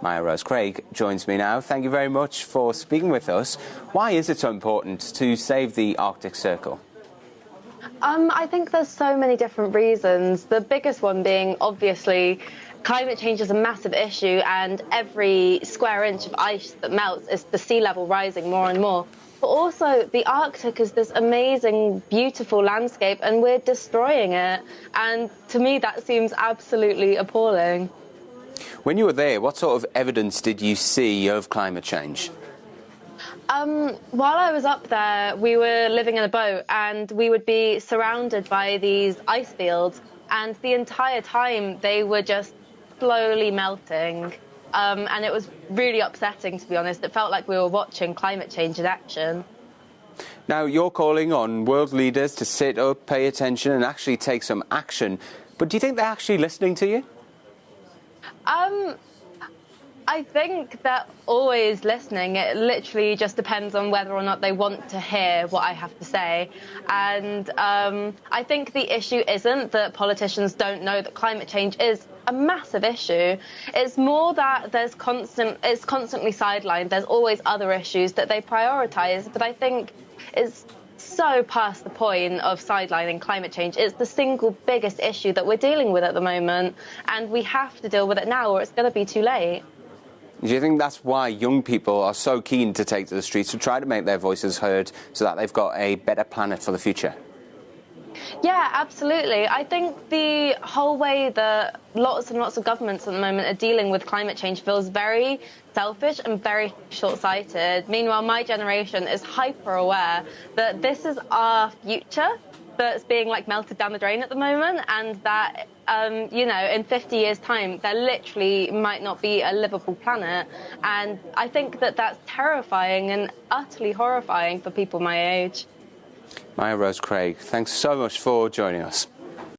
Mya-Rose Craig joins me now. Thank you very much for speaking with us. Why is it so important to save the Arctic Circle? I think there's so many different reasons. The biggest one being, obviously, climate change is a massive issue, and every square inch of ice that melts is the sea level rising more and more. But also, the Arctic is this amazing, beautiful landscape, and we're destroying it. And to me, that seems absolutely appalling. When you were there, what sort of evidence did you see of climate change? While I was up there, we were living in a boat, and we would be surrounded by these ice fields, and the entire time they were just slowly melting. And it was really upsetting, to be honest. It felt like we were watching climate change in action. Now, you're calling on world leaders to sit up, pay attention and actually take some action. But do you think they're actually listening to you? I think they're always listening. It literally just depends on whether or not they want to hear what I have to say. And I think the issue isn't that politicians don't know that climate change is a massive issue. It's more that it's constantly sidelined. There's always other issues that they prioritise. But I think it's so past the point of sidelining climate change. It's the single biggest issue that we're dealing with at the moment. And we have to deal with it now, or it's going to be too late. Do you think that's why young people are so keen to take to the streets to try to make their voices heard so that they've got a better planet for the future? Yeah, absolutely. I think the whole way that lots and lots of governments at the moment are dealing with climate change feels very selfish and very short-sighted. Meanwhile, my generation is hyper-aware that this is our future that's being melted down the drain at the moment, and that in 50 years' time, there literally might not be a livable planet. And I think that that's terrifying and utterly horrifying for people my age. Mya-Rose Craig, thanks so much for joining us.